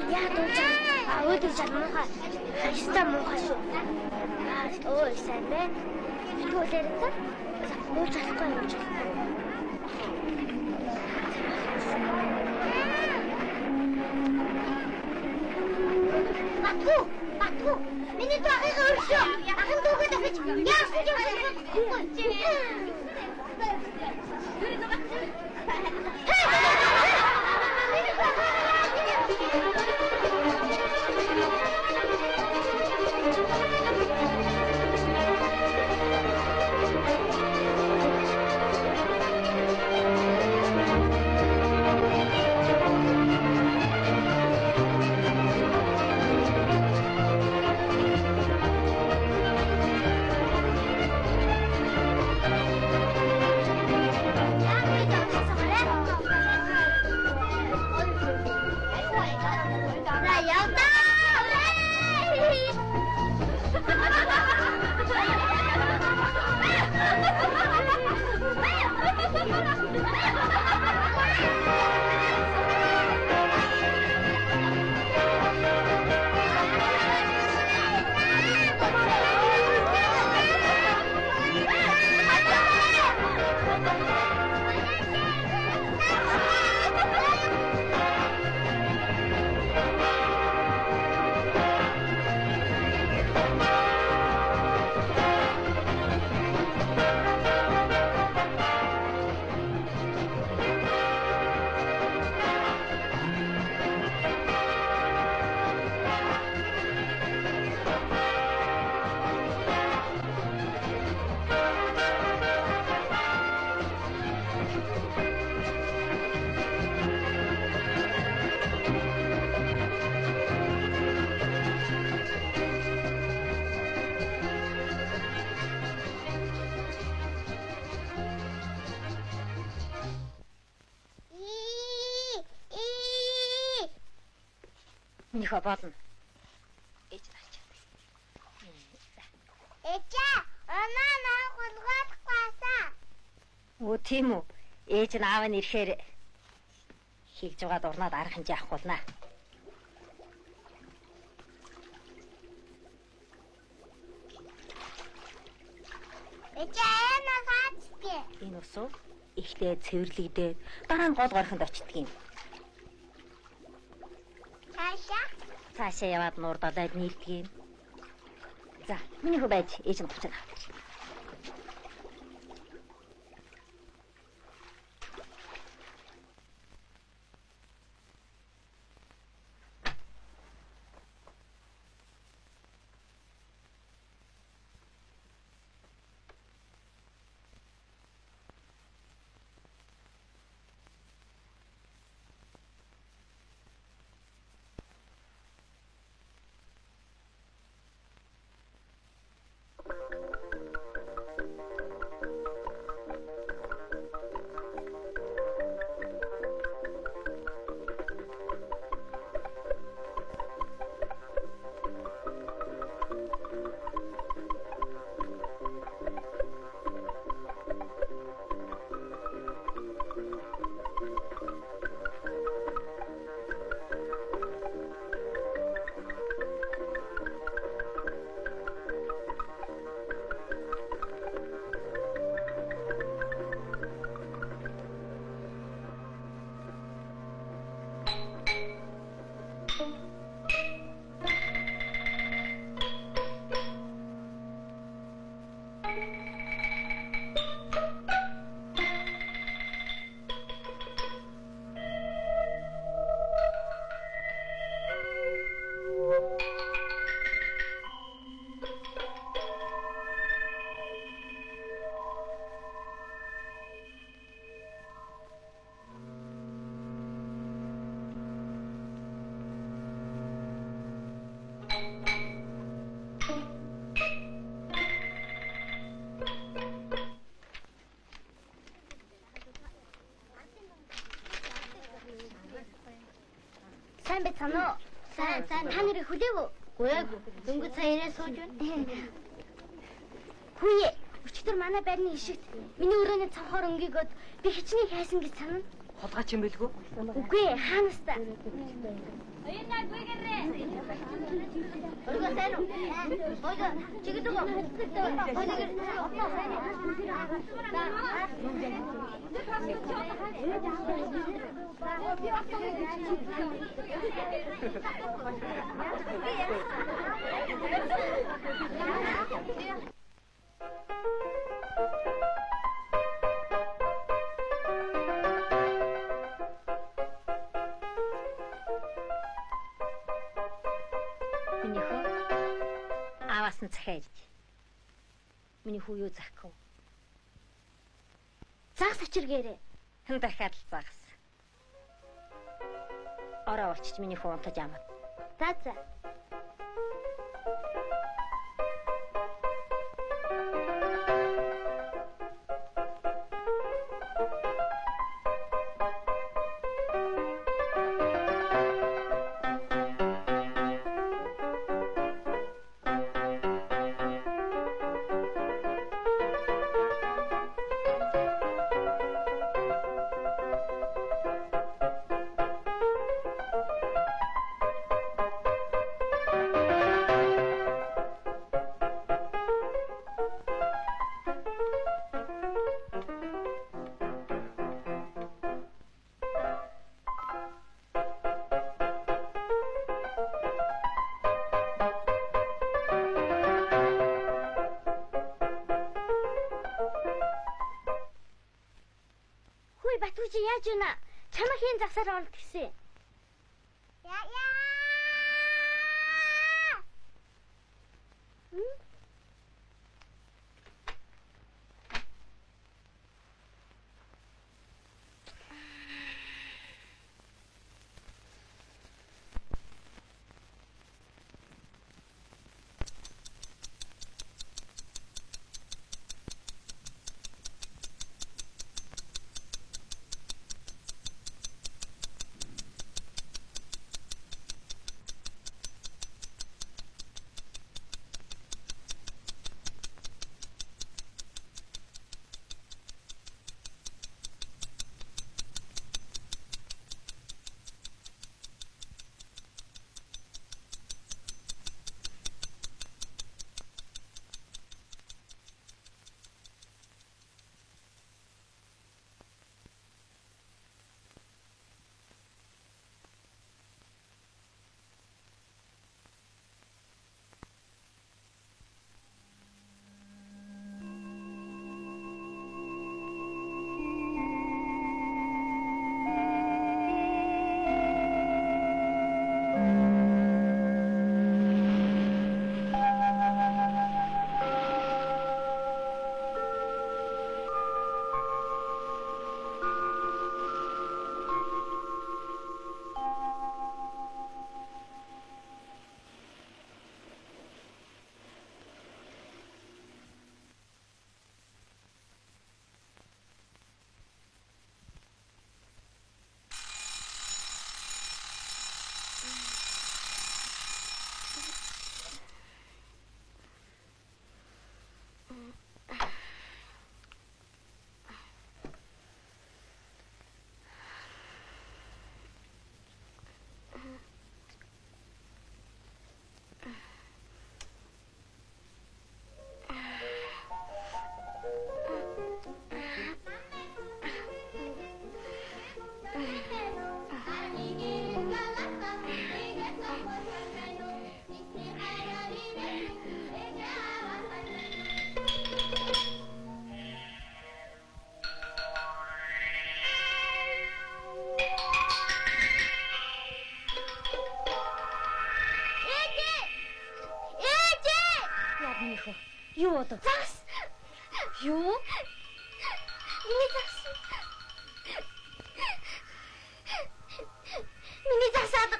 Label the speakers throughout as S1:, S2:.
S1: Яа дууж байгаа. Өөдөө жаа муухай. Хаста муухай шүү. Өө сайн бэ. Тэгвэл яриад ууж чадахгүй юм чи. Бату. Миний дагыг өршөө. Ахын дуугаа дахиж яасан ч юм.
S2: Нөхө болно. Ээж нарч.
S1: Ээжээ, оноо хулгайлахгүйсаа.
S2: Оо тийм үү. Ээж нь аав нь ирэхээр хийж байгаа дурнаад арга хэмжээ авах болно.
S1: Ээжээ, нахаач.
S2: Энэ ус уу? Ихтэй цэвэрлэгдээ дараа нь гол горхонд очдөг юм. Цаашаа яваад нуур далайд нийлдэг юм. За, миний хөө байж ээж нь буцаад авчих.
S1: Сайн байцгаана уу? Сайн. Та нэрээ хүлээв үү?
S3: Гүйээгүй. Дөнгөж сая сууж байна.
S1: Хүүе, өчигдөр манай байрны ишигт миний өрөөний цонхоор өнгийгөөд би хичнээн хайсан гэж санана.
S2: Хулгайч юм бэлгүү?
S1: Үгүй хаанаас та?
S3: Орго сайн уу? Орго чигээр дөө.
S2: Миний хөө аваас нь захиалж. Миний хүү юу захих вэ?
S1: Загас очиргээрээ.
S2: Хэн дахиад л загас. Ороо болчих миний хүү унтаж амаа.
S1: За. Батүжи яаж байна? Чамаа хийн засаар оролт гисэн.
S3: Яа.
S2: Юу болов?
S1: Загас.
S2: Юу?
S1: Миний загас. Миний загсаад.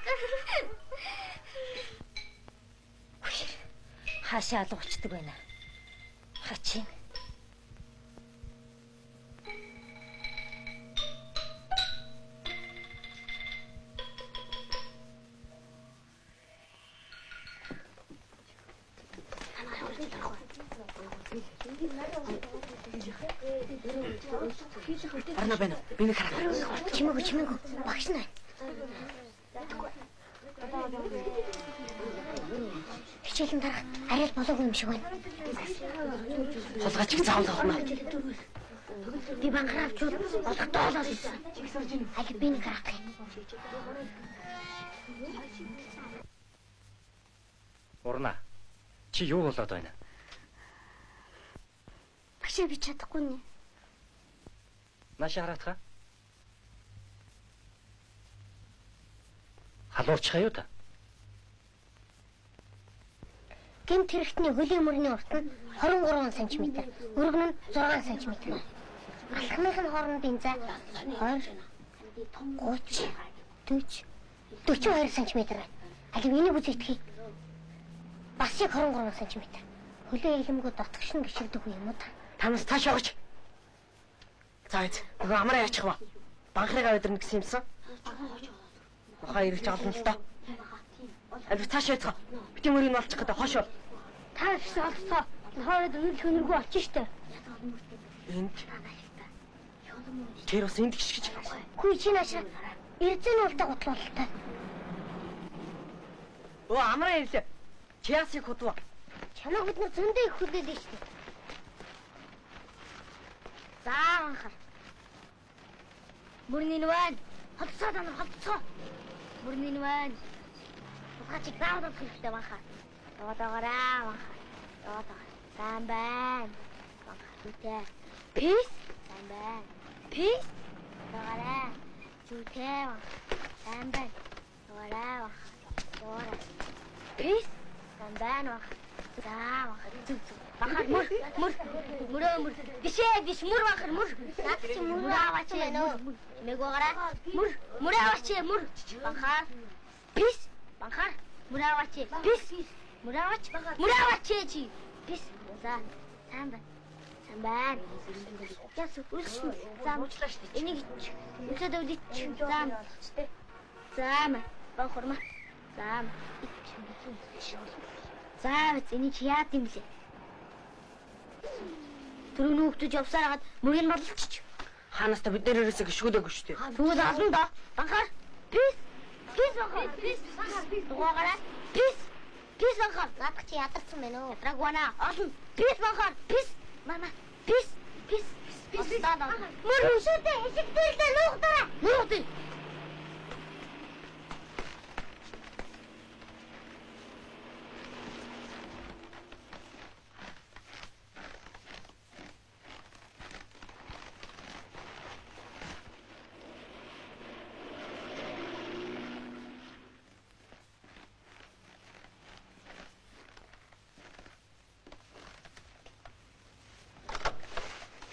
S2: Хаашаа алга болчдөг байна. Хачин.
S4: Арна байна уу? Би нэг хараа.
S1: Чимээгүй. Багш нар. Хичээлэн дарах арай л болоогүй юм шиг байна.
S4: Сулгаач их заавал авах нь.
S1: Би бангаравчуд олохдоо олоод ирсэн. Аль би нэг харах юм.
S5: Урна. Чи юу болоод байна?
S1: Багшаа би чадахгүй нэ.
S5: Наашаа хараатха. Халуурчихаа юу та?
S1: Гэмт хэрэгтний хөлийн мөрний урт нь 23 см, өргөн нь 6 см. Алхмынхын хоорондын зай 20, 30, 40, 42 см байна. Алив энийг үзэгдэхий. Бас яг 23 см. Хөлийн илэмгүүд дотгошин гიშгдэг юм уу та?
S4: Танаас тааш яваач. За эз. Нөгөө амраа яачих вэ? Банхрыг аваад ирнэ гэсэн юмсан. Ухаа ирж олно л доо. Алив тааш яцгаа. Бити мөрийг нь олчих гэдэг хошоо.
S1: Та ихсэн олцоо. Хоороод үнэл хөнөргөө олчих штэ.
S4: Энд. Тэр бас энд гიშгэж.
S1: Хүй чи наашаа эрдэн уултаа готлуултаа.
S4: Оо амраа ирлээ. Чи яасыг худва.
S1: Чамаа бид нар зөндөө их хүлээлээ штэ. За анхаар. Мөрний нүвэн. Холцоо даа холцоо. Мөрний нүвэн. Ухаач граудад хэрэгтэй банхаа. Яваагаа банхаа. Сайн байна. Банхаа зүтэй. Пис. Сайн байна. Пис. Яваагаа. Зүтэй. Сайн байна. Яваагаа. Яваагаа. Пис. Сайн байна. За зүг. Банхаа мөр. Гişээ мөр банхаа мөр. Наад чи мөр аваач байна уу? Мэг байгаарай. Мөр аваач мөр. Банхаа. Пис. Банхаа. Мөр аваач. Пис. Мөр аваач чи. Пис. За. Сайн байна. Сайн байна. Яс үлсэн. Зам уучлаа шүү дээ. Энийг өсөд өвдөж. Зам. Зам. Банхурма. Зам. За энийг яад юм блэ? Түрүүн хүүхдүүд явсаар хагаад мөрийг нь болчихчих.
S4: Хаанаас та бид нэрээс гიშгүүлээгүй шүү дээ.
S1: Бүгд олон доо. Банхаар. Пис. Пис банхаар. Пис. Дугаараа. Пис. Пис банхаар. Наад чи ядарсан байна уу? Ядрагвана. Олон. Пис банхаар. Пис. Мама. Пис. Даа. Мөр хүшээтэй ишиг дээлдээ нуугдаа. Нуугдъя.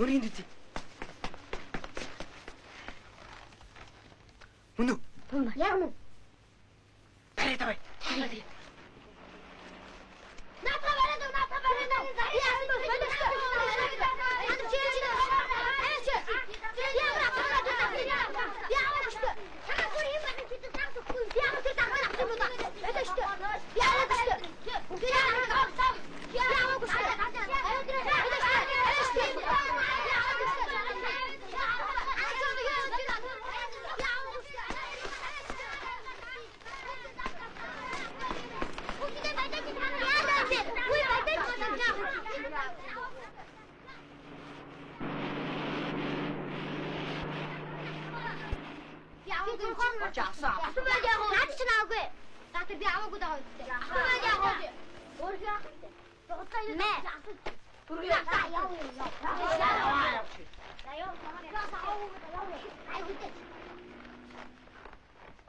S4: Мөрийн дэд. Мөнөө.
S1: Яг мөн.
S4: Тарай давай.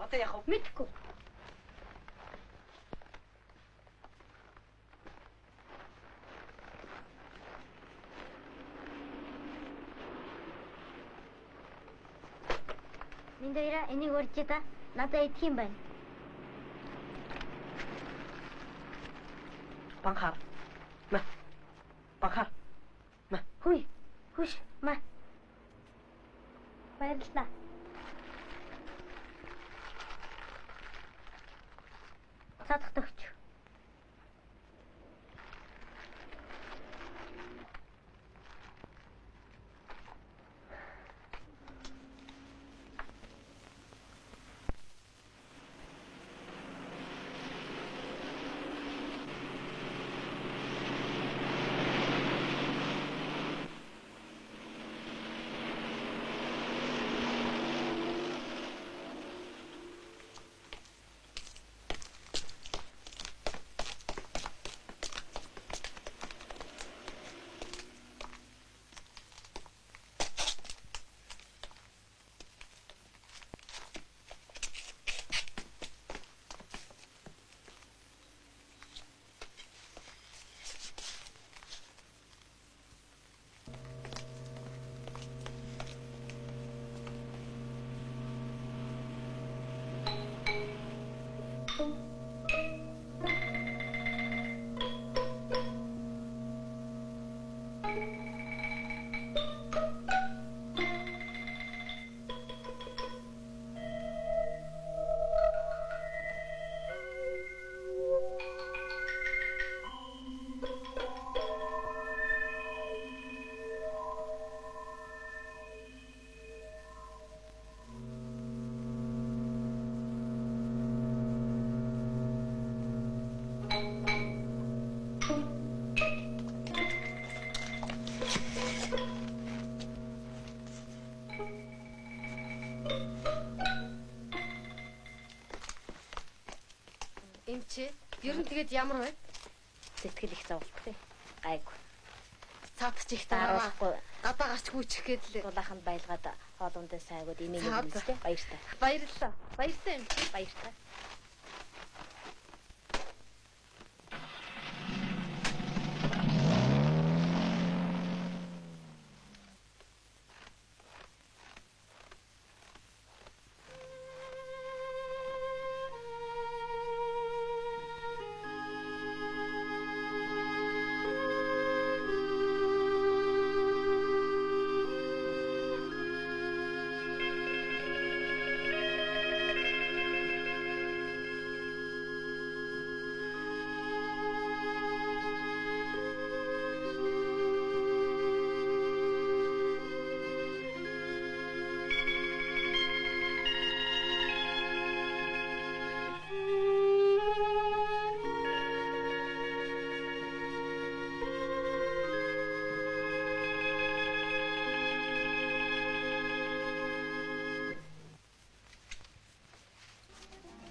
S4: Одоо яах вэ?
S1: Мэдгүй. Миндира энийг урьж та надад идэх юм байна.
S4: Банхаар. Мэ. Банхаар. Мэ.
S1: Хүй. Хүш. Ма. Баярлалаа. Цадах төгч.
S4: Эмчээ. Ер нь тэгээд ямар вэ?
S2: Сэтгэл их зовлттой. Гайгүй.
S4: Цаадч их
S2: Дараахгүй.
S4: Гадаа гарч гүйчих гээд л.
S2: Дулааханд байлгаад хоолундаа сайгууд имэйл өгнөстэй. Баяртай.
S4: Баярлалаа. Баяртай юм чи.
S2: Баяртай.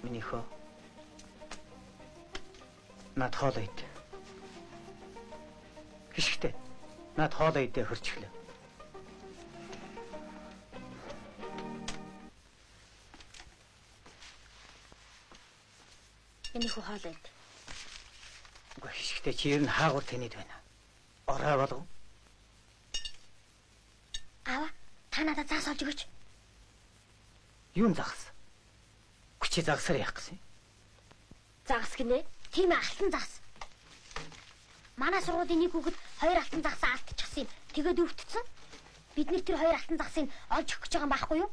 S6: Минийхөө над хоолоо ид. Хишгтэй. Над хоолоо идэ хөрчихлээ.
S2: Энийхүү хоолой ид.
S6: Үгүй хишгтэй чи ер нь хаагур тэнийд байна. Орой болов.
S1: Аава, та надад заас олж өгөөч.
S6: Юун загас? Чи загсаар яах гэсэн?
S1: Загас гинэ? Тийм ээ, алтан загас. Манай сургуулийн нэг хүүхэд 2 алтан загсаа алдчихсан юм. Тэгээд өвдсөн. Бид нэр тэр 2 алтан загсыг олж өгөх гэж байгаа юм байхгүй юу?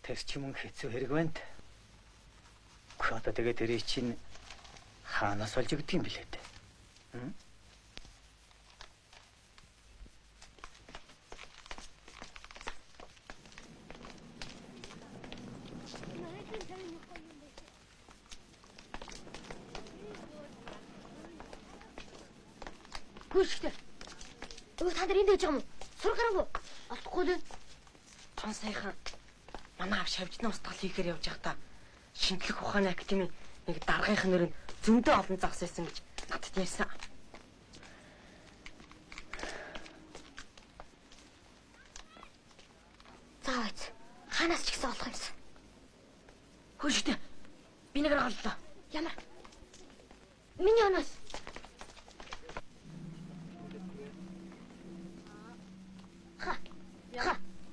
S6: Тэр ч юм хэцүү хэрэг байна. Гэхдээ одоо тэгээд тэрий чинь хаанаас олж өгдөг юм бэлээ дээ.
S1: Гүшгтэй. Өө та нар энд байж байгаа юм уу? Сурах хараагүй. Олдохгүй л.
S4: Тон саяхан манай ав шавжны устгал хийхээр явж байхдаа шинжлэх ухааны академи нэг даргынх нэр нь зөндөө олон загс байсан гэж надад ярьсан.
S1: Заавч ханаас ч гэсэн олох юмсан.
S4: Хөөштэй. Би нэг гаргаллаа.
S1: Ямар? Миний оноос.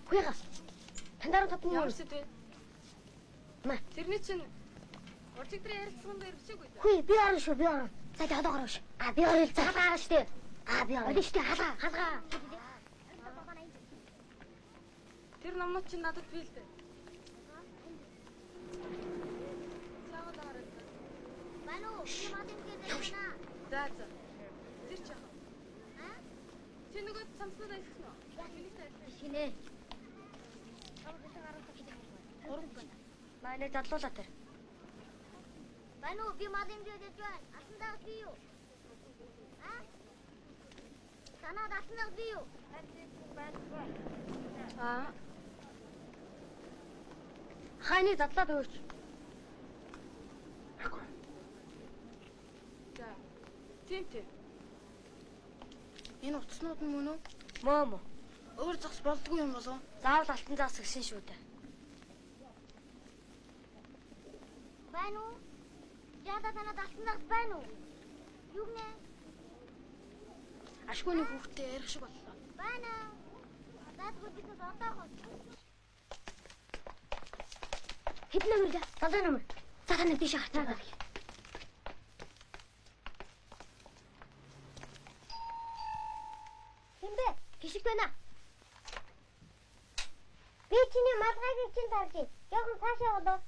S1: Хөөе. Тандараа татна уу?
S4: Ямарсэд вэ?
S1: Маа.
S4: Тэрний чинь уржиг дээр ярилцсан дээр бичээгүй дээ.
S1: Хөөе, би орно шүү, би орно. Цаа одоо гараа шүү. Би орно. Хаалгаа штэ. Би орно штэ. Хаалгаа.
S4: Тэр номнууд чинь надад бий л дээ. Цаагаад ороод.
S3: Байна уу? Би модем дээр байна.
S4: За. Тэр ч яах вэ? Чи нөгөө самснууд ажиллах нь уу?
S1: Шинэ. Манай задлуулаа тэр.
S3: Байна уу? Би модем дээр байна. Алтандаа би юу? Танаа алтандаа би юу?
S1: Хайны задлаад өгөөч.
S4: За. Тийм. Энэ утаснууд нь мөн үү?
S1: Мөө.
S4: Өөр загс болдгүй юм болов уу?
S1: Заавал алтан загас гисэн шүү дээ.
S3: Байна уу? Яда танаа алтандаа байна уу? Юу нэ?
S4: Ашгүйний хүүхдээ ярих шиг боллоо.
S3: Байна. Заадгүй бид одоогоо.
S1: Хэдэн номер вэ? 7 номер. За та нар тийш хатаа.
S3: Хэмбэ? Гişиг байна. Би чиний малгайг чинь тарж. Яахан цаашаа болоо.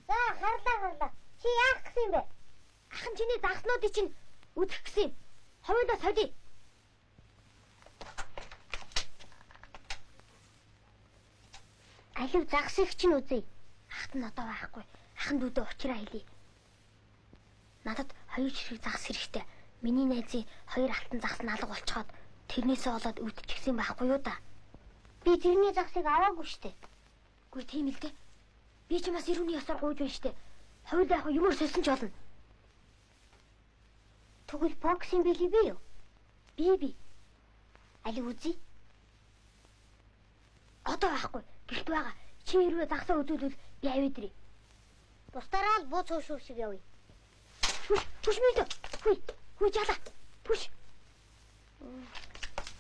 S3: За харлаа. Чи яах гэсэн юм бэ?
S1: Ахын чиний загснуудыг чинь үдэх гэсэн юм. Ховондоо содий. Алив загсыг чинь үзье. Ахт нь одоо байхгүй. Ахын дүүдээ учраа хэлье. Надад 2 ширхэг загс хэрэгтэй. Миний найзын 2 алтан загс налга болцоход тэрнээсээ болоод өвдчихсэн байхгүй юу да?
S3: Би тэрний загсыг аваагүй штэ.
S1: Гүй тийм л дээ. Би ч бас ирүүний ёсоор гуйж байна штэ. Хоёулаа яг юмор сольсон ч болно.
S3: Тэгвэл боксинг били би юу?
S1: Би.
S3: Али үзье.
S1: Одоо байхгүй. Гэлт байгаа. Чи хэрвээ дагсаа үзүүлвэл би авъядрий.
S3: Бусдаараа л бууц хөшөө шиг явъя.
S1: Түш мэдээ. Хүй жаала. Түш.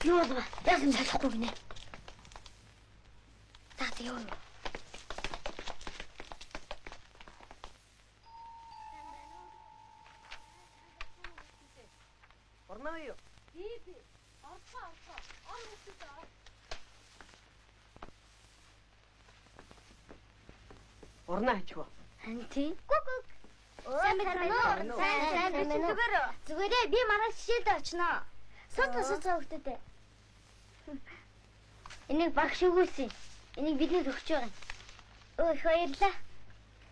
S1: Юу болов? Яг юм салахгүй гинэ. За яа.
S4: Орноо юу?
S1: Би. Орцоо. Ор үстэй.
S4: Орноо хийчих вэ?
S1: Анти.
S3: Гүг.
S1: Сайн байна уу? Сайн байна. Зүгээрээ би маргааш шишээд очноо. Суцаа хөлтөдөө. Энийг багш өгүүлсэн. Энийг бидний өгч байгаа. Өө баярлаа.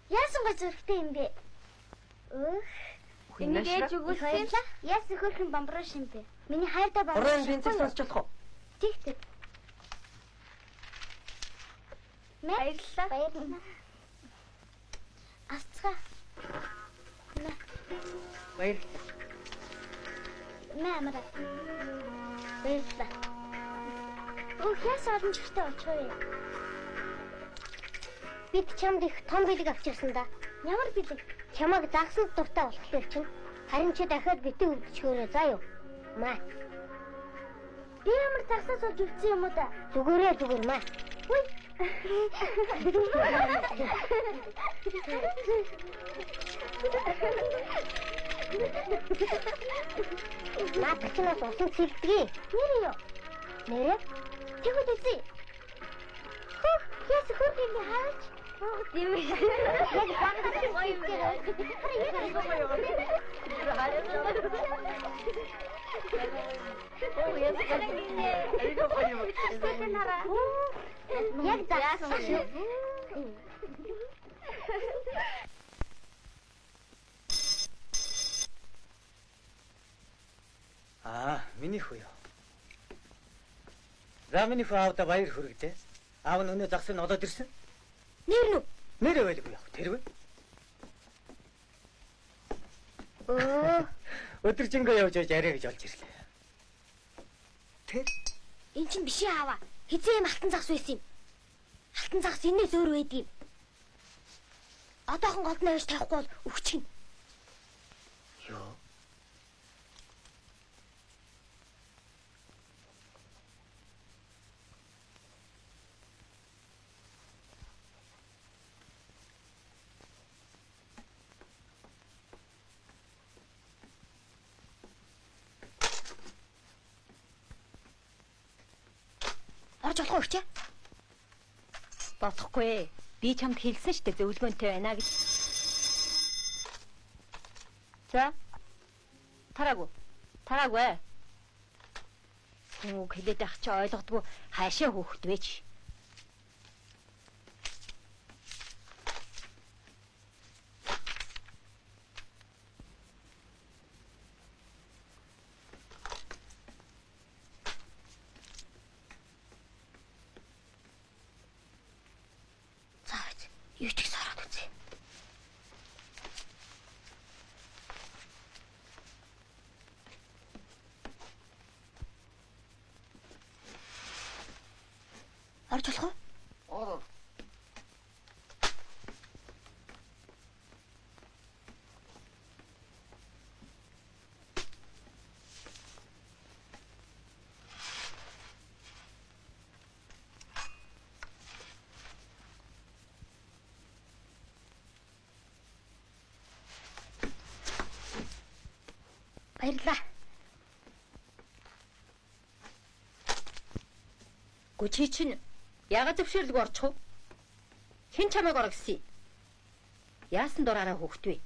S1: Яасан гоо зөрхтэй юм бэ? Энийг ээж өгүүлсэн. Яасан хөрхэн бамбараш юм бэ? Миний хайртай бамбараш.
S4: Орон бензин сонсч болох уу?
S1: Тэгтэг. Баярлаа. Асцгаа.
S4: Баяр.
S1: Мамара. Баярлаа. Яас олон чигтэй очихгүй.
S3: Бид чамд их том бэлэг авчирсан да.
S1: Ямар бэлэг?
S3: Чамайг загсал дуртай болохлээр чинь харин чи дахиад битэн өвдөчгөөрэй заа юу. Маа.
S1: Би ямар тагсаас олж өвцсөн юм уу да?
S3: Зүгээр маа.
S1: Уй.
S3: Наадчнаас усан цэлдгий.
S1: Нэр юу?
S3: Нэрээ?
S1: Тэгвэл үзье. Яс хөрхийг хаач. Тийм ээ. Яг багтах юм
S3: Яг заасан шүү.
S6: Миний хүү юу? За миний хүү аавда баяр хүргэдэ. Аав нь өнөө загсыг нь олоод ирсэн.
S1: Нэр нү?
S6: Нэрээ байлгүй яах тэрвэ? Өдөржингөө явж арай гэж олж ирлээ. Тэр
S1: Эн чинь биш аава. Хизээ юм алтан загс байсан юм. Алтан загс энэс өөр байдаг юм. Одоохон голдноо яаж тавихгүй бол өгчихнэ.
S6: юу?
S1: Орж болох уу чи?
S2: Болохгүй. Би чамд хэлсэн шүү дээ зөвлөгөөнтэй байна гэж. За. Тараагүй. Хүн хэлээд байх чи ойлгодгүй хаашаа хөөхт вэ чи?
S1: Юу ч их сараад үзье. Орж болох уу? Баярлаа.
S2: Чи чинь ягаад зөвшөөрлөг орчих вэ? Хэн чамайг орох гэсэн? Яасан дураараа хөөхт вэ?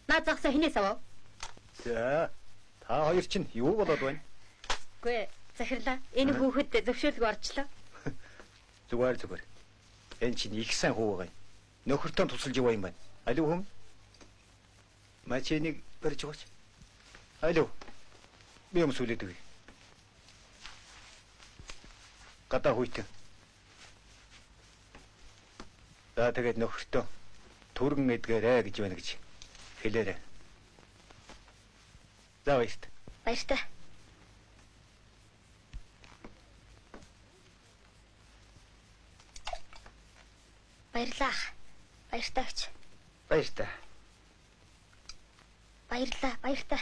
S2: Наад загсаа хинээс авав?
S6: За та хоёр чинь юу болоод байна?
S2: Гүй захирлаа. Энэ хөөхөд зөвшөөрлөг орчлоо.
S6: Зүгээр. Энэ чинь их сайн хүү байгаа юм. Нөхөртөө тусалж яваа юм байна. Алив хүм? Мачэнийг барьж өгөөч. Алив. Би юм сүлээд өгье. Гадаа хүйтэн. За тэгээд нөхөртөө түргэн эдгээрэй гэж байна гэж хэлээрэй. За баярт.
S1: Баяртай. Баярлаа. Баяртай гэж.
S6: Баяртай.
S1: Баярлаа. Баяртай.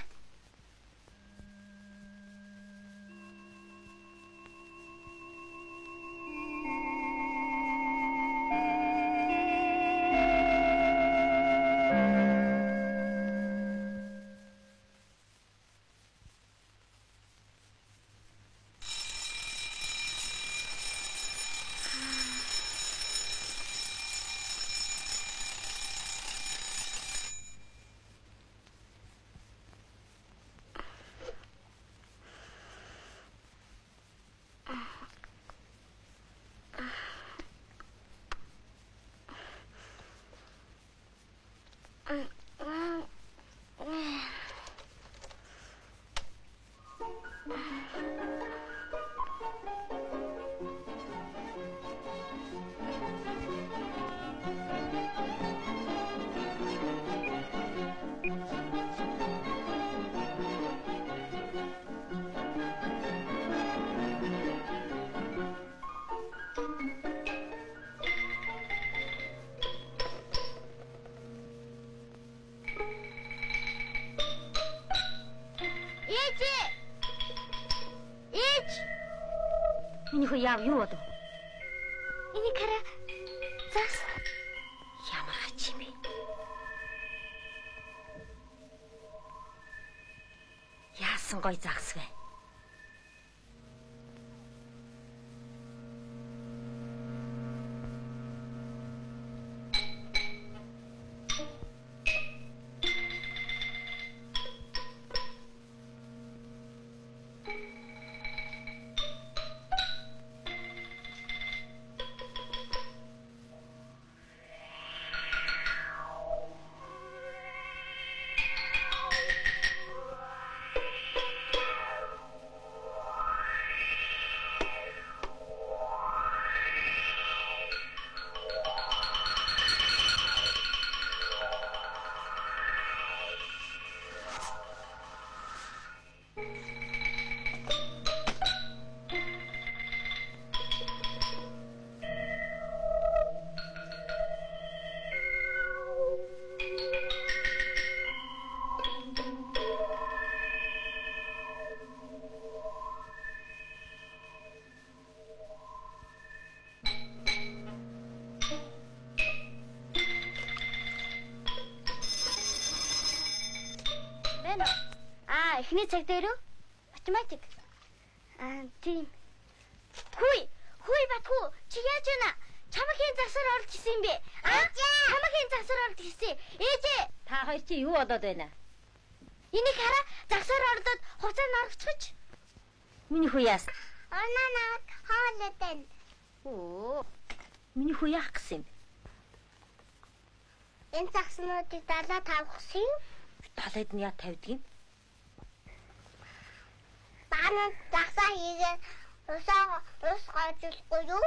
S2: Миний хөө яав юу болов?
S1: Энийг хараа. Зас.
S2: Ямар хач юм бэ? Яасан гой загс вэ?
S1: Эхний цаг дээр үү? Математик. Тийм. Хүй Батхүү, чи яаж байна? Чамаг хийн засаар орж исэн юм бэ? Чамаг хийн засаар орж исэн. Ээжээ.
S2: Та хоёр чи юу болоод байна?
S1: Энийг хараа, засаар ордод хуцаа нарагчж.
S2: Миний хүү яасан?
S3: Оноо наваад хоолоод байна.
S2: Оо. Миний хүү яах гэсэн юм?
S3: Энэ загснуудыг далаа тавьсан юм.
S2: Далайд нь яа тавьдаг юм?
S3: Баанад загсаа хийгээд ус гойжуулахгүй юу?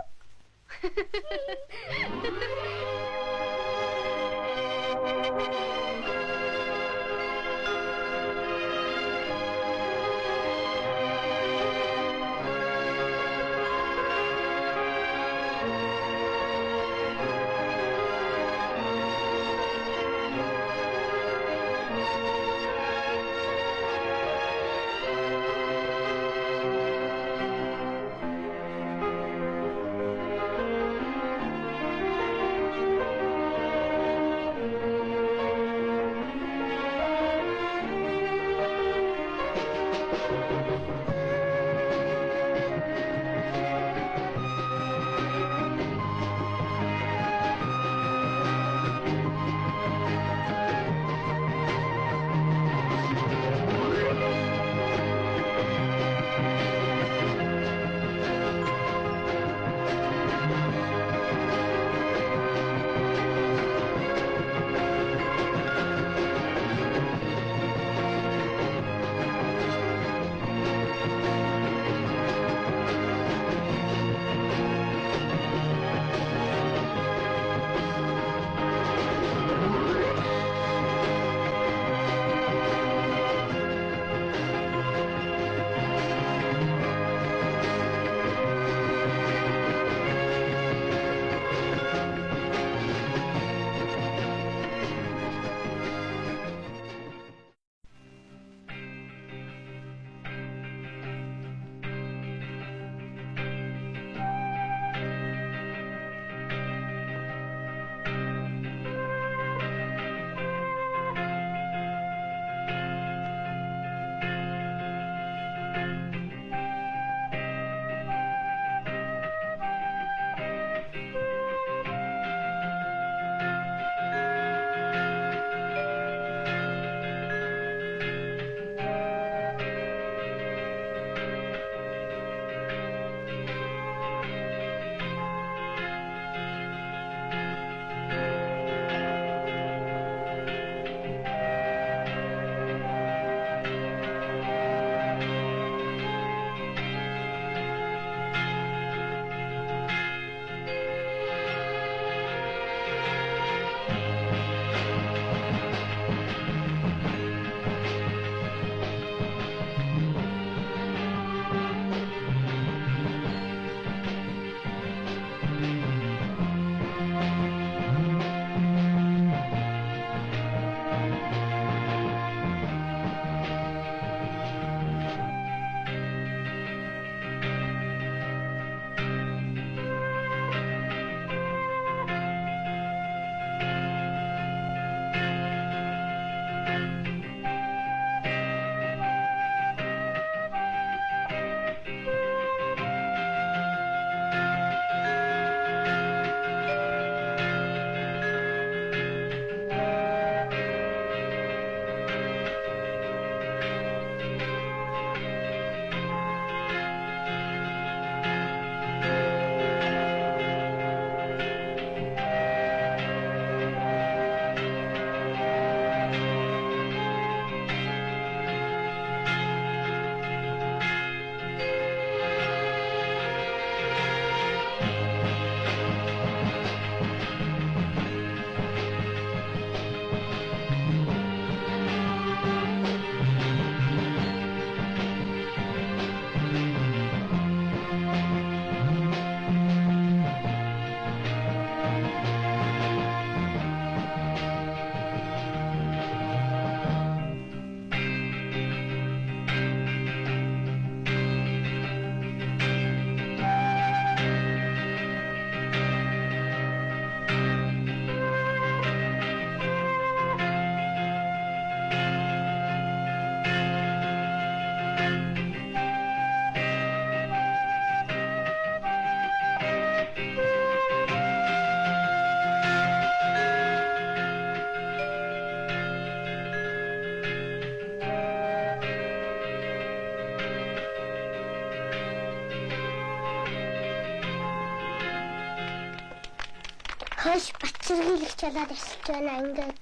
S3: Хойш бацэргийлэгч болоод ирсэж байна ингээд.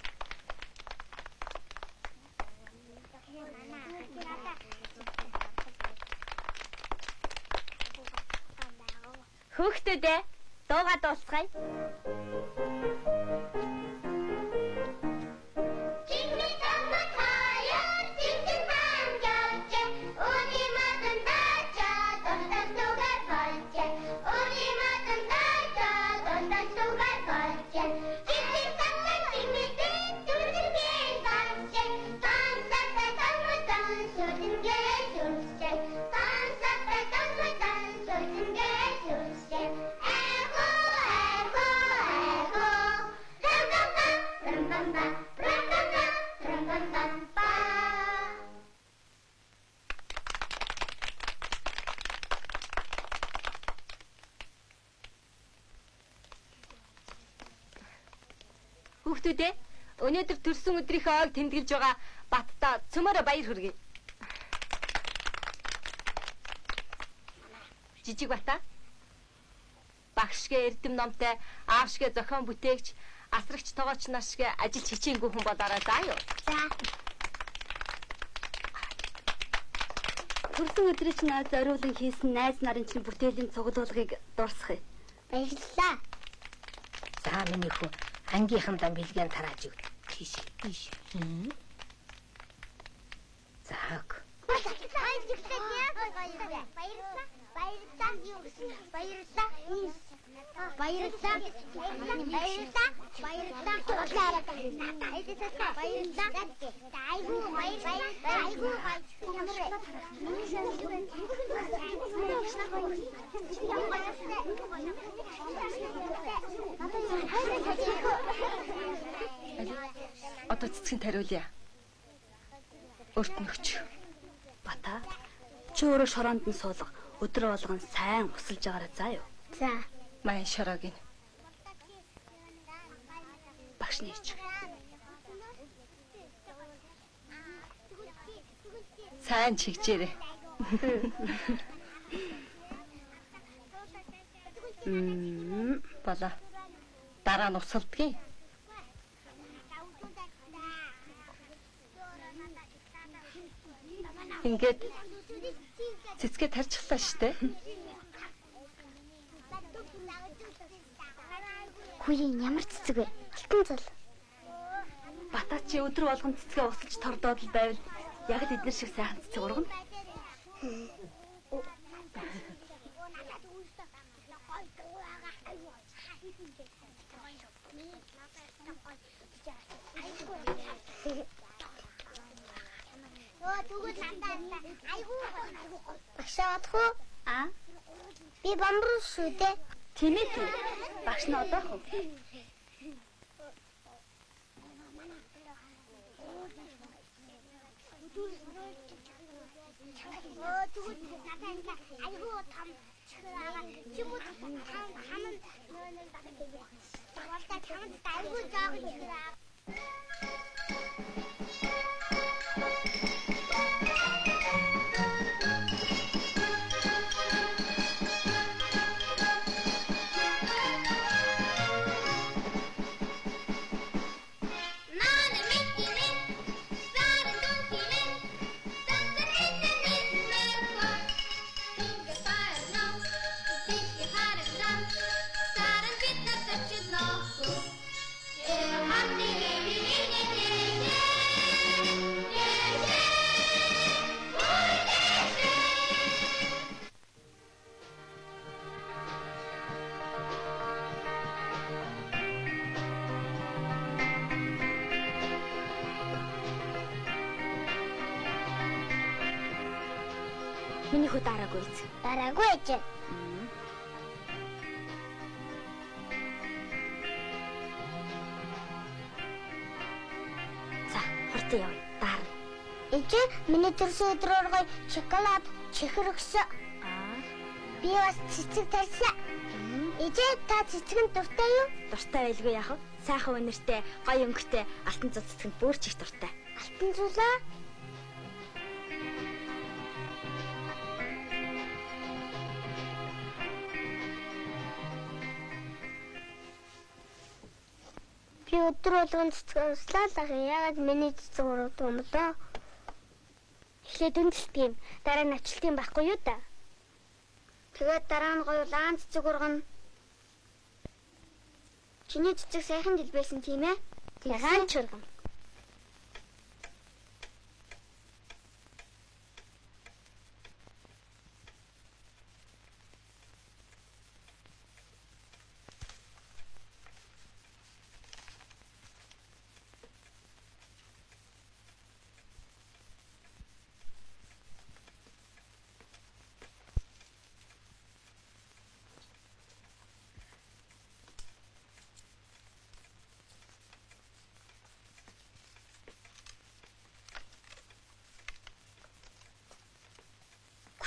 S1: Хөөхтөдөө дуугаа дуусгая.
S2: Хүүхдүүдээ өнөөдөр төрсөн өдрийнхөө ойг тэмдэглэж байгаа Баттаа цөмөрө баяр хүргэе. Жижиг Бата. Багшгээ эрдэм номтой, аавшгээ зохион бүтээгч, асрагч тоогооч нар шиг ажил хичээнгүй хүн болоорой заа юу.
S3: За.
S1: Төрсөн өдрийн чинь зориулан хийсэн найз нарын чинь бүтээлийн цуглуулгыг дурсахыг.
S3: Баярлалаа.
S2: За миний хүн ангийнхандаа бэлгэн тарааж өг. Тийш. Зааг. Одоо цэцгийн тариулъя. Өрт нөхч.
S1: Бата. Чи өөрөө шороонд нь суулга. Өдөр болгон сайн усалж байгаарай заа юу.
S3: За.
S2: Маяг шороог нь.
S1: Багш нээч.
S2: Сайн чигжээрэй. Бала. Дараа нь усалдгийг. Ингээд цэцгээ тарчихлаа штэ.
S3: Хүйн ямар цэцэг вэ? Алтан цол.
S1: Бата чи өдөр болгон цэцгээ усалж тордоод л байвал яг л эдгээр шиг сайхан цэцэг ургана.
S3: Багшаад хөө?
S1: Аа?
S3: Би бамбар шүү дээ.
S1: Тийм ээ. Багш нь одоох уу?
S3: Тэгвэл надад айгүй том чихраа чимүүд хаман нөөний надад гэдэг. Валта хаман айгүй жаахан чихраа.
S1: Миний хүү дараагүй эз.
S3: Дараагүй ээж.
S1: За, хурдан явъя. Даар.
S3: Ээж миний төрсөн өдрөөр гоё шоколад чихэр өгсөн.
S1: Аа,
S3: Би бас цэцэг тарьсан. Ээж та цэцэг нь дуртай юу?
S1: дуртай байлгүй яах вэ? Сайхан өнөртэй, гоё өнгөтэй, алтан цус цэцгэнд бүр ч их дуртай.
S3: Алтан цулаа. Би өдөр болгон цэцэг ууслаа л ах. Яагаад миний цэцэг уруудаг юм доо? Эхлээд үндэсдэг юм. Дараа нь ачлалт юм байхгүй юу да? Тэгээд дараа нь гоё лаан цэцэг ургана. Чиний цэцэг сайхан дэлбэсэн тийм ээ? Сайхан ч ургана.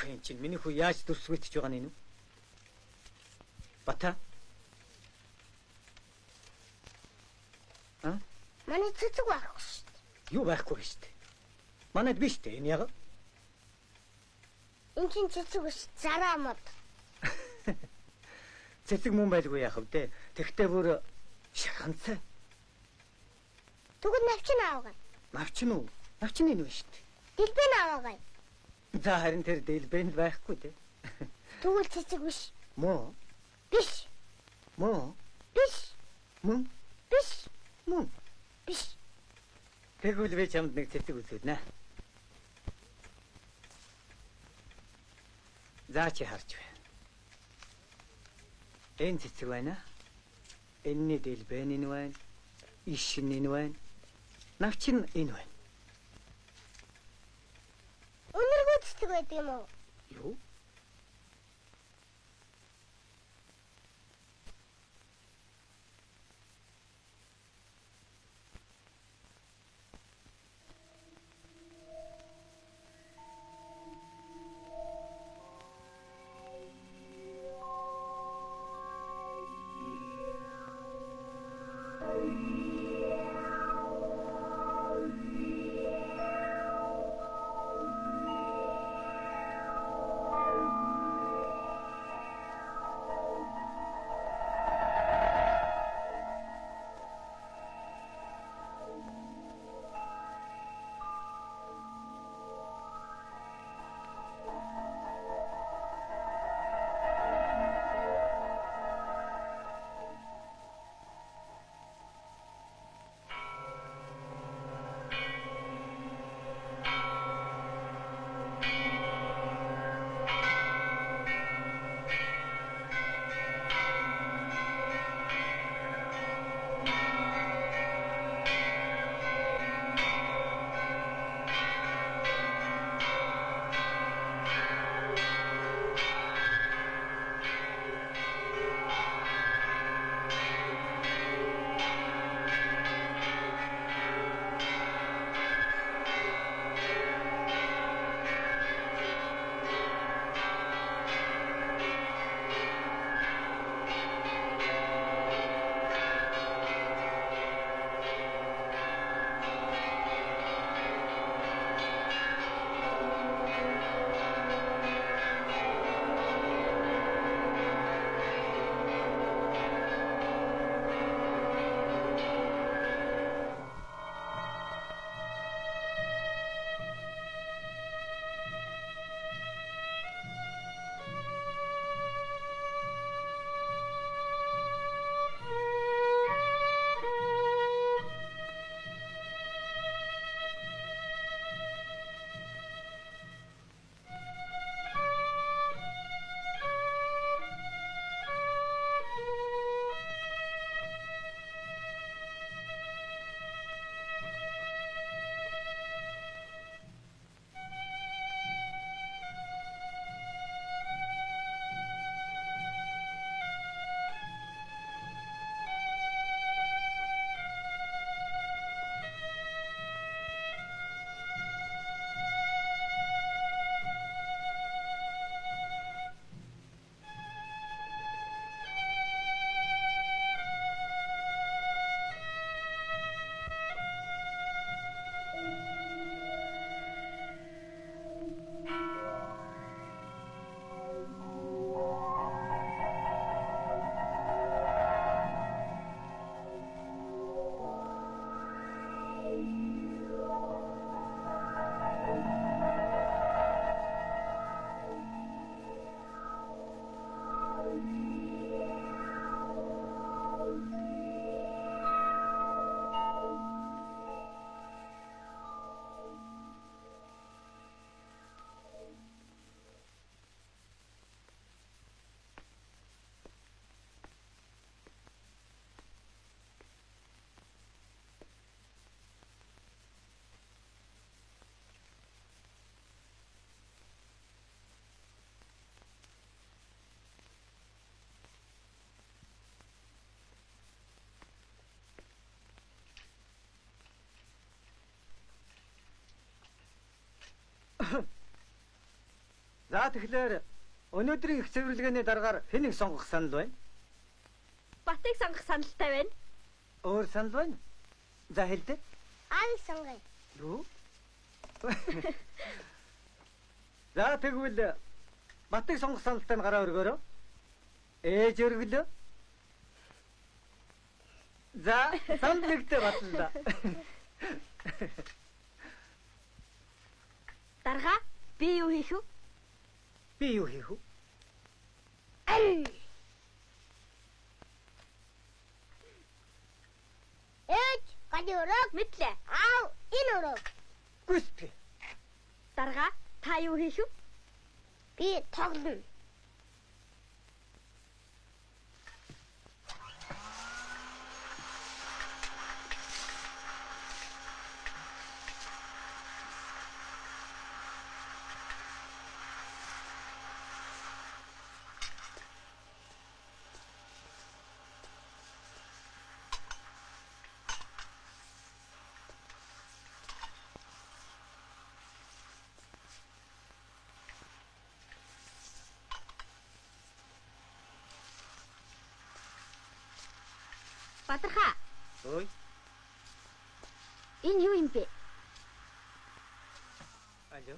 S6: Энд чинь миний хүү яаж дүрсгэж байгаа нь юу? Бата?
S3: Манай цэцэг байхгүй шүү дээ.
S6: Юу байхгүй шүү дээ. Манайд биш дээ энэ яг.
S3: Энд чинь цэцэг биш, зараа мод.
S6: Цэцэг мөн байлгүй яах вэ? Тэгтээ бүр шарханцай.
S3: Түгэд навчин аавгаа.
S6: Навчин уу? Навчин энэ биш дээ.
S3: Дэлбэн аавгаа.
S6: За харин тэр дэлбэнд байхгүй дээ.
S3: Тэгвэл цэцэг биш.
S6: Мо?
S3: Биш.
S6: Мо?
S3: Биш.
S6: Мөн?
S3: Биш.
S6: Мөн?
S3: Биш.
S6: Тэгвэл би чамд нэг цэцэг үзүүлнэ. За чи харж бай. Энэ цэцэг байна. Энэний дэлбэн энэ байна. Ишин энэ байна. Навчин энэ байна.
S3: Өнөргөө цэцэг байдаг юм уу?
S6: Юу? За тэгэхээр өнөөдрийн их цэвэрлэгээний дараагаар хэнийг сонгох санал байна?
S2: Батыг сонгох саналтай байна.
S6: Өөр санал байна? За хэлдэ.
S3: Аавыг сонгоё.
S6: Юу? За тэгвэл Батыг сонгох саналтай нь гараа өргөөрөө. Ээж өргөлөө. За санал нэгтэй батлаа.
S2: Дарга би юу хийх вэ?
S6: Би юу хийх вэ?
S3: Ээж, ганы өрөөг
S2: Мэдлээ.
S3: аав энэ өрөөг.
S6: Гүстэй.
S2: Дарга та юу хийх вэ?
S3: Би тоглоно.
S2: Бадарха,
S6: Ой.
S2: энэ юу юм бэ?
S6: Алло.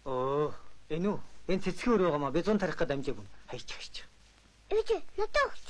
S6: Оо, энэ үү? Энэ цэцгийн өрөө гамаа би 100 тарих гээд амжаагүй. Хайч.
S3: Ээж, надад өгч.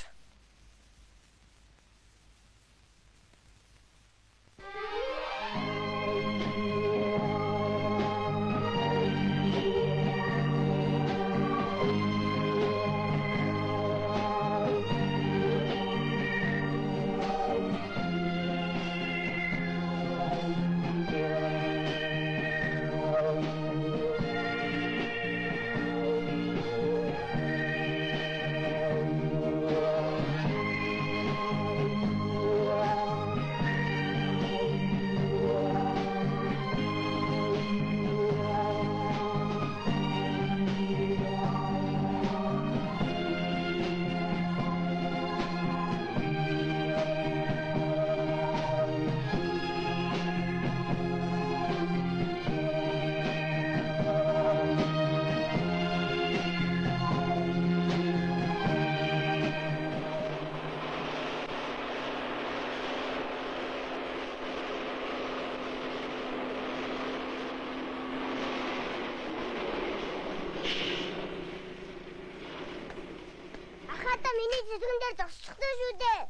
S3: Ахата миний зүтгэн дээр зогсчихсон шүү дээ.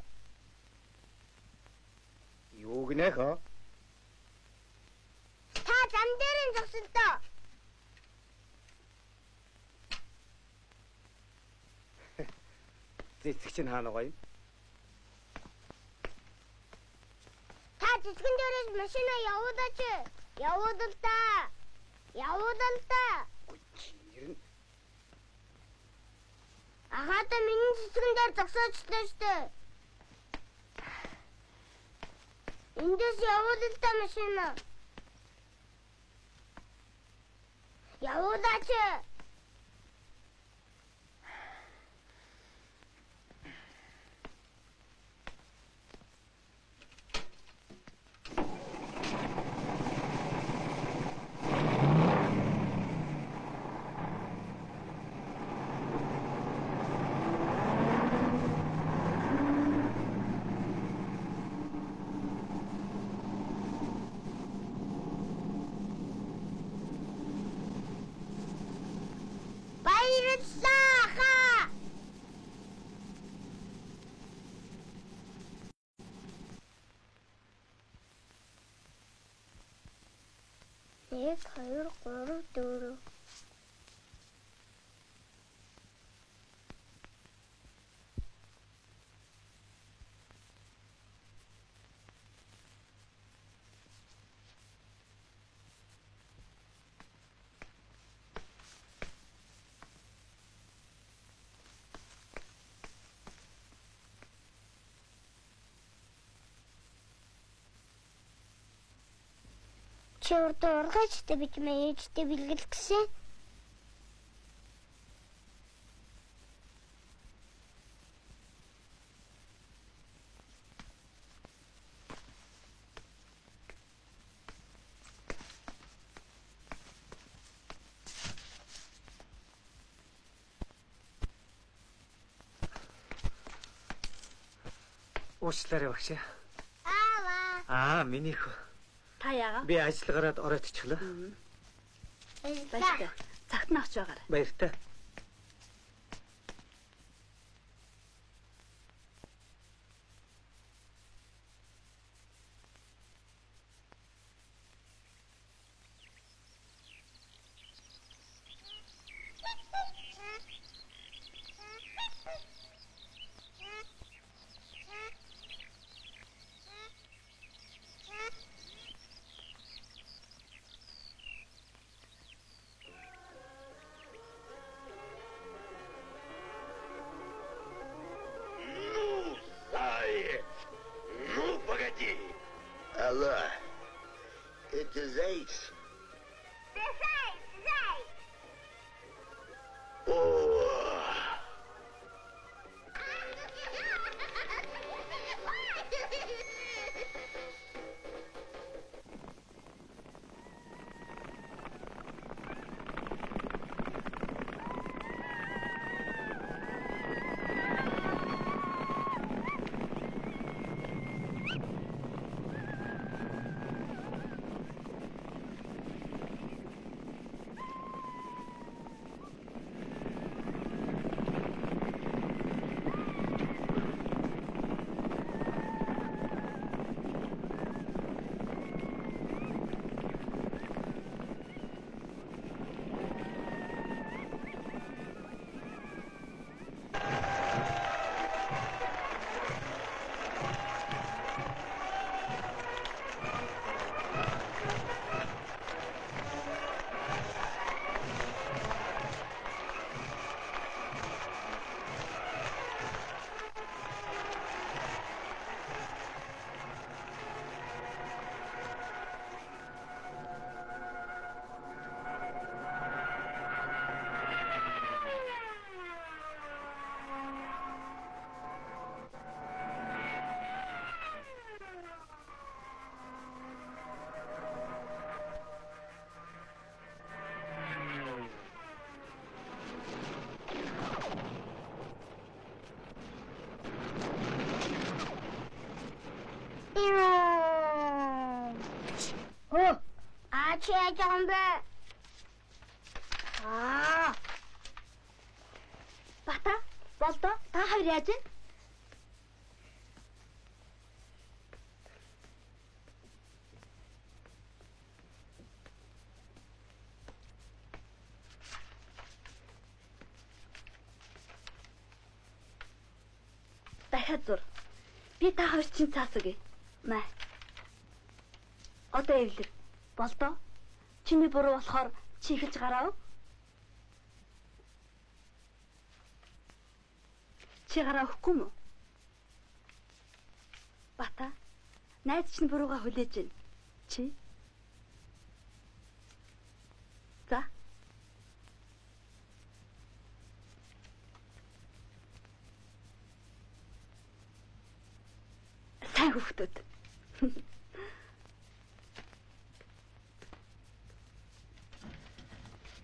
S6: Юу гинэ хаа?
S3: Та зам дээр нь зогсон доо.
S6: Цэцэг чинь хаана гоё?
S3: Та зүтгэн дээрээс машина явуулаач. Явуулал та.
S6: Ирнэ.
S3: Ахата миний зүтгэн дээр зогсоочтой шүү дээ. Эндээс явуулал та машина. Явуулаач. Баярлалаа хаа. Нэг, хоёр, гурав, дөрөв. Чи урд ургачтай бич мээжтэй бэлгэл гэсэн.
S6: Уучлаарай багш.
S3: Аава.
S6: Миний хөө.
S2: Та яагаа?
S6: Би ажил гараад оройтчихлоо.
S2: Баярлалаа. Цагт нь авч байгаарай.
S6: Баяртай.
S7: Ну, погоди. Алло, это Заяц? О!
S3: Чи яаж байгаа юм бэ?
S2: Бата, болдоо. Та хоёр яаж вэ? Дахиад зур. Би та хоёр чинь цаасаг. Маа. Одоо эвлэр. Болдоо. Чиний буруу болохоор чи ихэж гарав. Чи гараа өгөхгүй мө? Бата. Найз чинь буруугаа хүлээж байна. Чи? За. Сайн хүүхдүүд.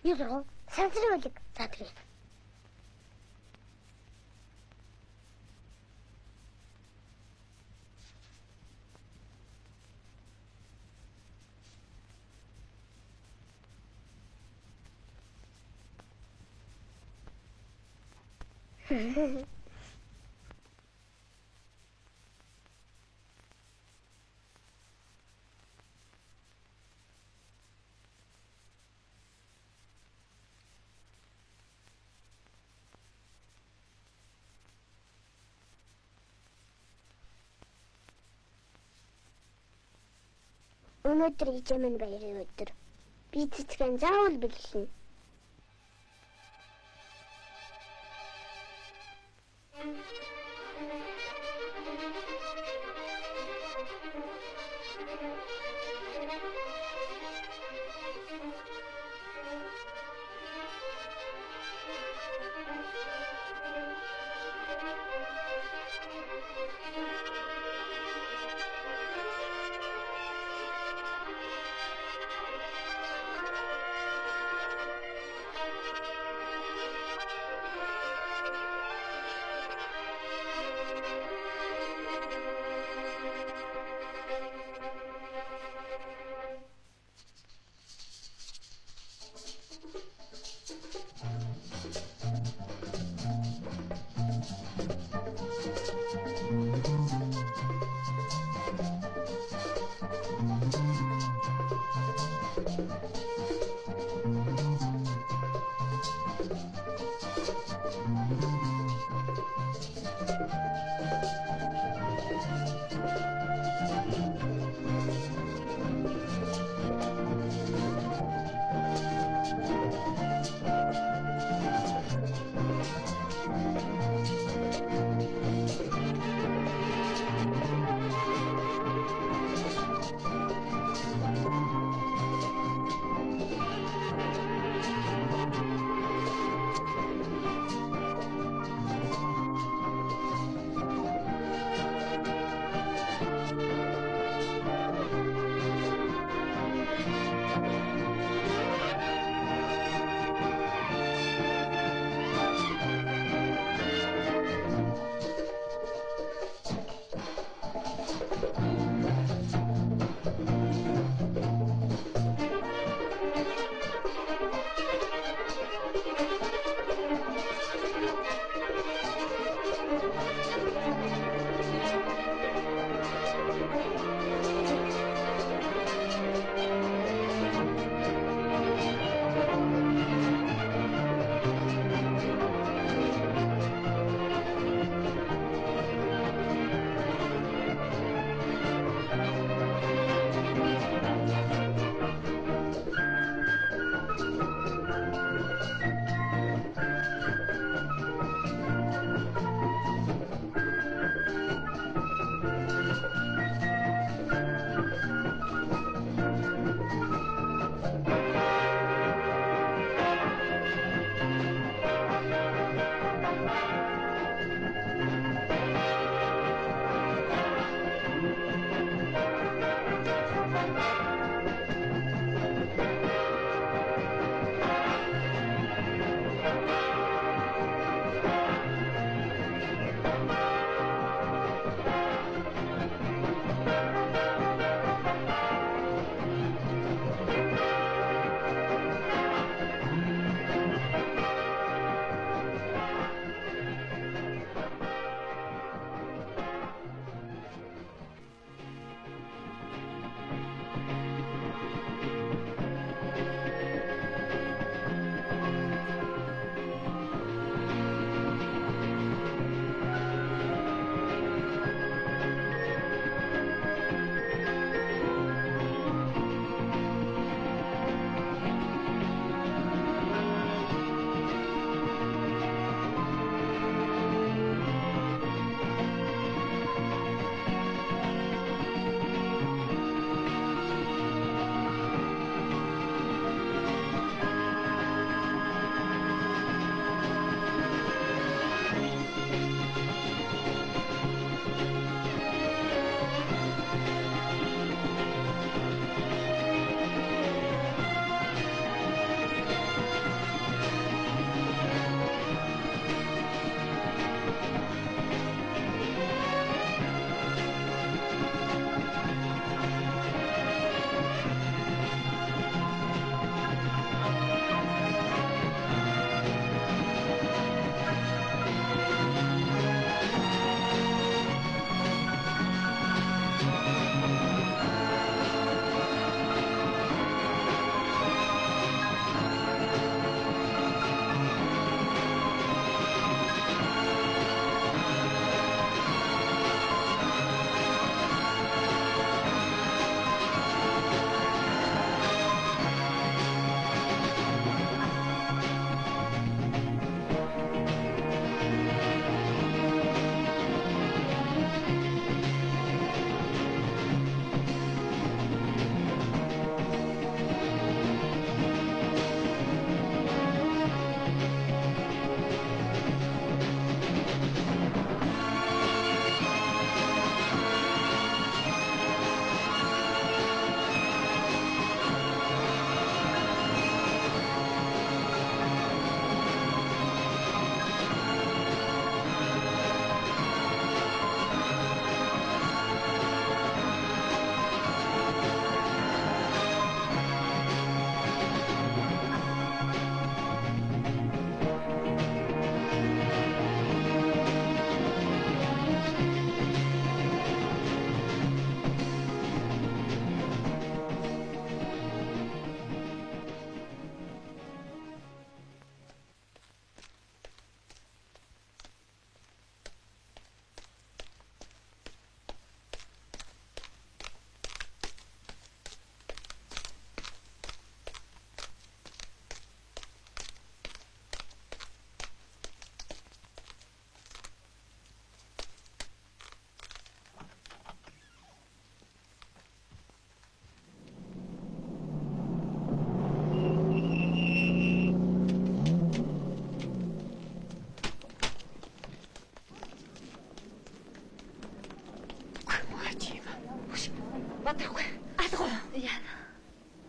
S3: Юу зураг? Сансрын үлэг. За тэгээ. Өнөөдөр ижимэн баярын өдөр. Би цэцгэн заавал бэлгэлнэ.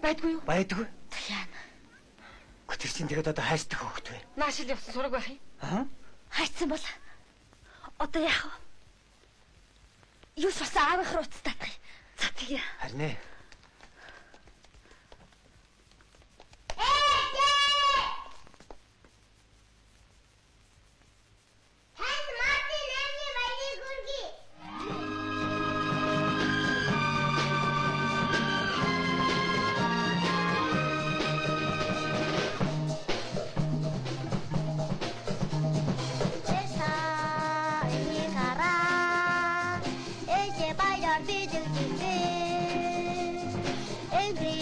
S4: Байдгүй юу?
S6: Байдгүй.
S1: Яана.
S6: Тэр чинь тэгээд одоо хайрцдаг хөвгт вэ?
S4: Наашил явсан сураг байх юм.
S6: Аа?
S1: Хайцсан бол одоо яах вэ? Юус бас аавынх руу уцтаах. За тэгээ.
S6: Харин ээ.
S3: Angry